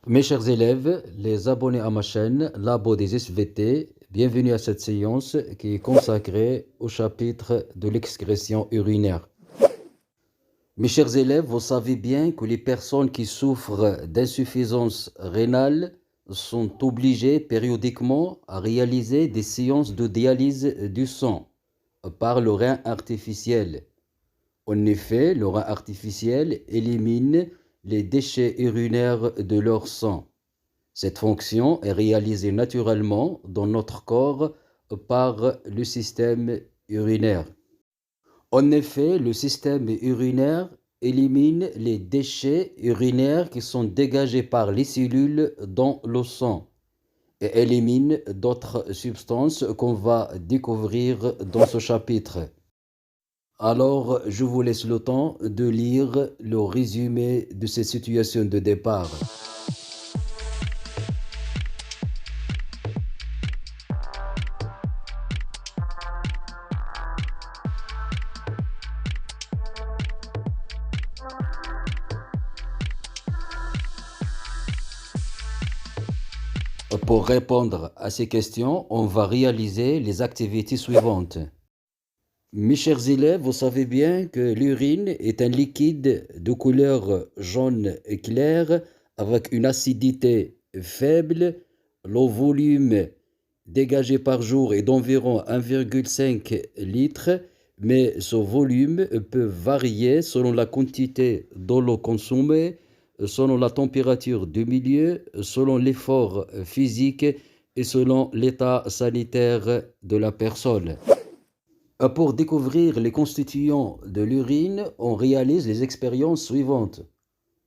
Mes chers élèves, les abonnés à ma chaîne Labo des SVT, bienvenue à cette séance qui est consacrée au chapitre de l'excrétion urinaire. Mes chers élèves, vous savez bien que les personnes qui souffrent d'insuffisance rénale sont obligées périodiquement à réaliser des séances de dialyse du sang par le rein artificiel. En effet, le rein artificiel élimine les déchets urinaires de leur sang. Cette fonction est réalisée naturellement dans notre corps par le système urinaire. En effet, le système urinaire élimine les déchets urinaires qui sont dégagés par les cellules dans le sang et élimine d'autres substances qu'on va découvrir dans ce chapitre. Alors, je vous laisse le temps de lire le résumé de cette situation de départ. Pour répondre à ces questions, on va réaliser les activités suivantes. Mes chers élèves, vous savez bien que l'urine est un liquide de couleur jaune clair avec une acidité faible. Le volume dégagé par jour est d'environ 1,5 litre, mais ce volume peut varier selon la quantité d'eau consommée, selon la température du milieu, selon l'effort physique et selon l'état sanitaire de la personne. Pour découvrir les constituants de l'urine, on réalise les expériences suivantes.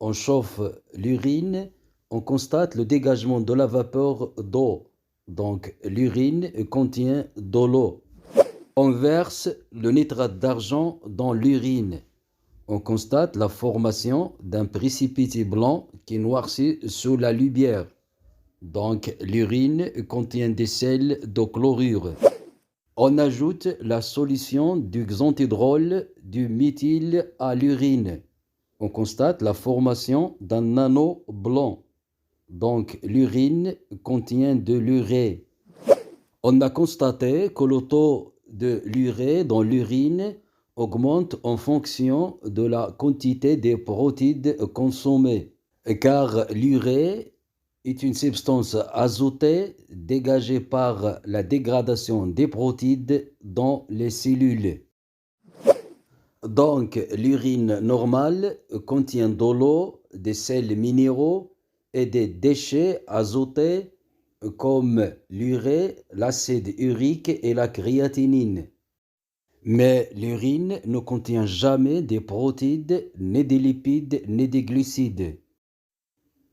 On chauffe l'urine, on constate le dégagement de la vapeur d'eau. Donc l'urine contient de l'eau. On verse le nitrate d'argent dans l'urine. On constate la formation d'un précipité blanc qui noircit sous la lumière. Donc l'urine contient des sels de chlorure. On ajoute la solution du xanthidrol du méthyle à l'urine. On constate la formation d'un anneau blanc. Donc l'urine contient de l'urée. On a constaté que le taux de l'urée dans l'urine augmente en fonction de la quantité des protides consommées, car l'urée est une substance azotée dégagée par la dégradation des protides dans les cellules. Donc, l'urine normale contient de l'eau, des sels minéraux et des déchets azotés comme l'urée, l'acide urique et la créatinine. Mais l'urine ne contient jamais des protides, ni des lipides, ni des glucides.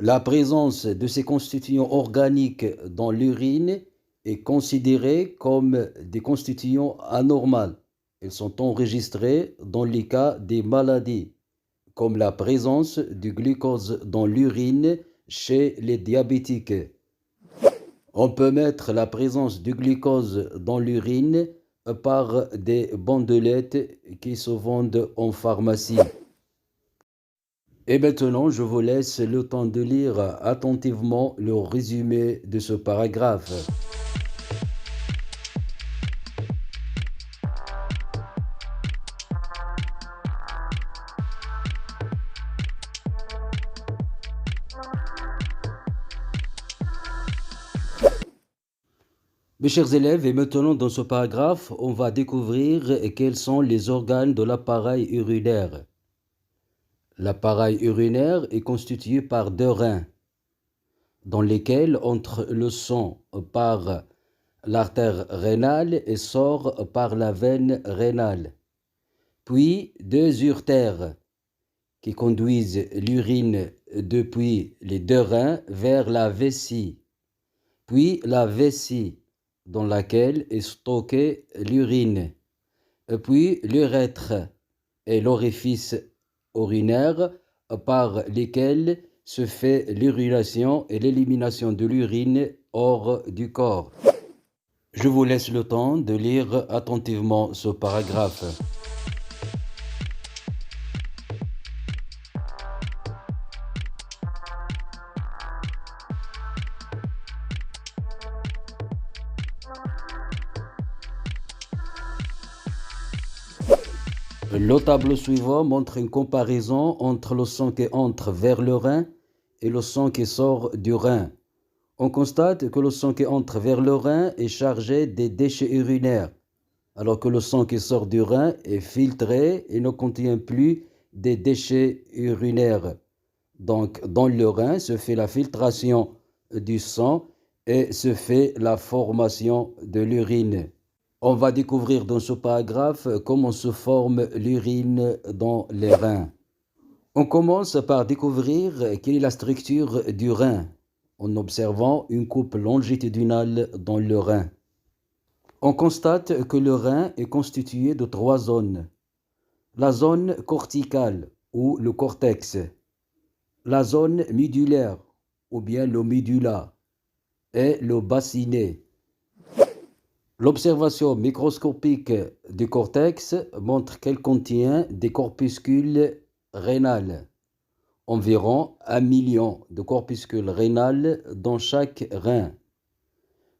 La présence de ces constituants organiques dans l'urine est considérée comme des constituants anormaux. Ils sont enregistrés dans les cas des maladies, comme la présence du glucose dans l'urine chez les diabétiques. On peut mettre la présence du glucose dans l'urine par des bandelettes qui se vendent en pharmacie. Et maintenant, je vous laisse le temps de lire attentivement le résumé de ce paragraphe. Mes chers élèves, et maintenant dans ce paragraphe, on va découvrir quels sont les organes de l'appareil urinaire. L'appareil urinaire est constitué par deux reins, dans lesquels entre le sang par l'artère rénale et sort par la veine rénale. Puis deux uretères qui conduisent l'urine depuis les deux reins vers la vessie. Puis la vessie dans laquelle est stockée l'urine. Puis l'urètre et l'orifice urinaire par lesquels se fait l'urination et l'élimination de l'urine hors du corps. Je vous laisse le temps de lire attentivement ce paragraphe. Le tableau suivant montre une comparaison entre le sang qui entre vers le rein et le sang qui sort du rein. On constate que le sang qui entre vers le rein est chargé des déchets urinaires, alors que le sang qui sort du rein est filtré et ne contient plus des déchets urinaires. Donc, dans le rein se fait la filtration du sang et se fait la formation de l'urine. On va découvrir dans ce paragraphe comment se forme l'urine dans les reins. On commence par découvrir quelle est la structure du rein en observant une coupe longitudinale dans le rein. On constate que le rein est constitué de 3 zones. La zone corticale ou le cortex, la zone médulaire ou bien le médula et le bassinet. L'observation microscopique du cortex montre qu'elle contient des corpuscules rénales, environ 1 million de corpuscules rénales dans chaque rein.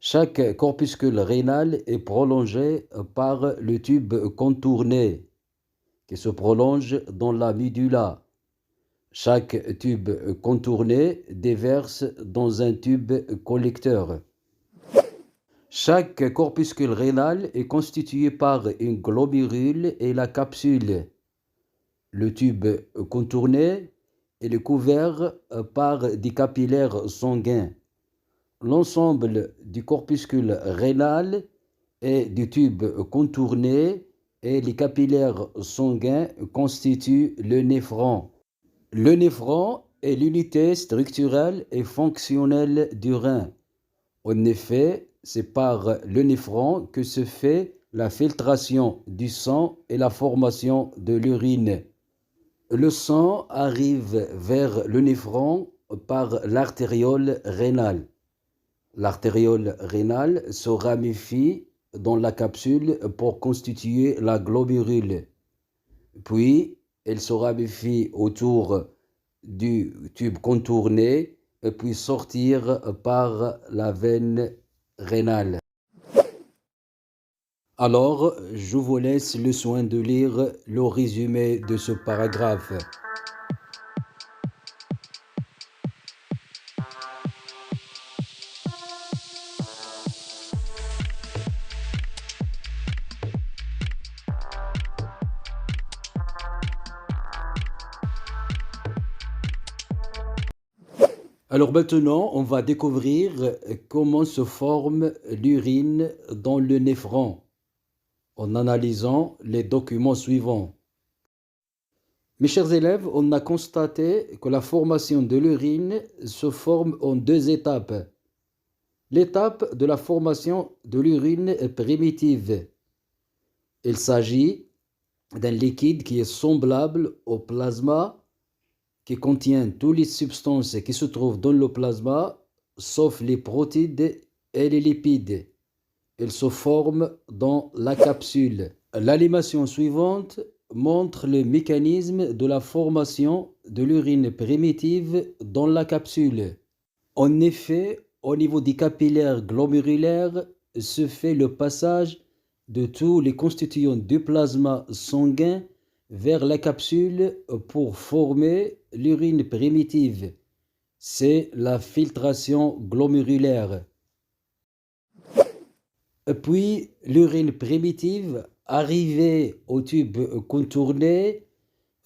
Chaque corpuscule rénal est prolongé par le tube contourné qui se prolonge dans la médula. Chaque tube contourné déverse dans un tube collecteur. Chaque corpuscule rénal est constitué par une globule et la capsule. Le tube contourné est couvert par des capillaires sanguins. L'ensemble du corpuscule rénal et du tube contourné et les capillaires sanguins constituent le néphron. Le néphron est l'unité structurelle et fonctionnelle du rein. En effet, c'est par le néphron que se fait la filtration du sang et la formation de l'urine. Le sang arrive vers le néphron par l'artériole rénale. L'artériole rénale se ramifie dans la capsule pour constituer la globule. Puis, elle se ramifie autour du tube contourné et puis sortir par la veine rénale. Alors, je vous laisse le soin de lire le résumé de ce paragraphe. Alors maintenant, on va découvrir comment se forme l'urine dans le néphron en analysant les documents suivants. Mes chers élèves, on a constaté que la formation de l'urine se forme en 2 étapes. L'étape de la formation de l'urine est primitive. Il s'agit d'un liquide qui est semblable au plasma, qui contient toutes les substances qui se trouvent dans le plasma, sauf les protides et les lipides. Il se forme dans la capsule. L'animation suivante montre le mécanisme de la formation de l'urine primitive dans la capsule. En effet, au niveau des capillaires glomérulaires se fait le passage de tous les constituants du plasma sanguin vers la capsule pour former l'urine primitive. C'est la filtration glomérulaire. Puis l'urine primitive, arrivée au tube contourné,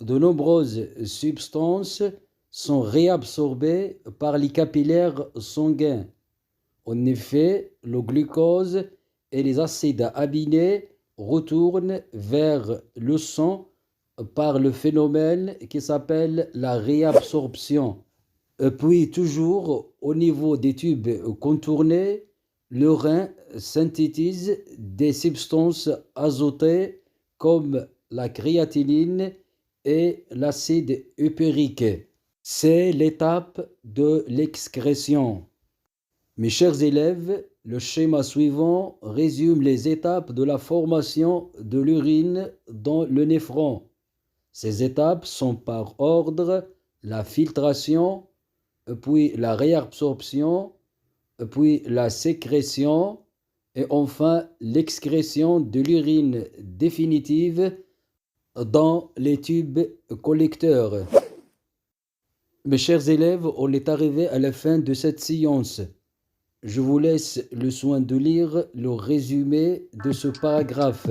de nombreuses substances sont réabsorbées par les capillaires sanguins. En effet, le glucose et les acides aminés retournent vers le sang par le phénomène qui s'appelle la réabsorption. Puis toujours au niveau des tubes contournés, le rein synthétise des substances azotées comme la créatinine et l'acide upérique. C'est l'étape de l'excrétion. Mes chers élèves, le schéma suivant résume les étapes de la formation de l'urine dans le néphron. Ces étapes sont par ordre la filtration, puis la réabsorption, puis la sécrétion et enfin l'excrétion de l'urine définitive dans les tubes collecteurs. Mes chers élèves, on est arrivé à la fin de cette séance. Je vous laisse le soin de lire le résumé de ce paragraphe.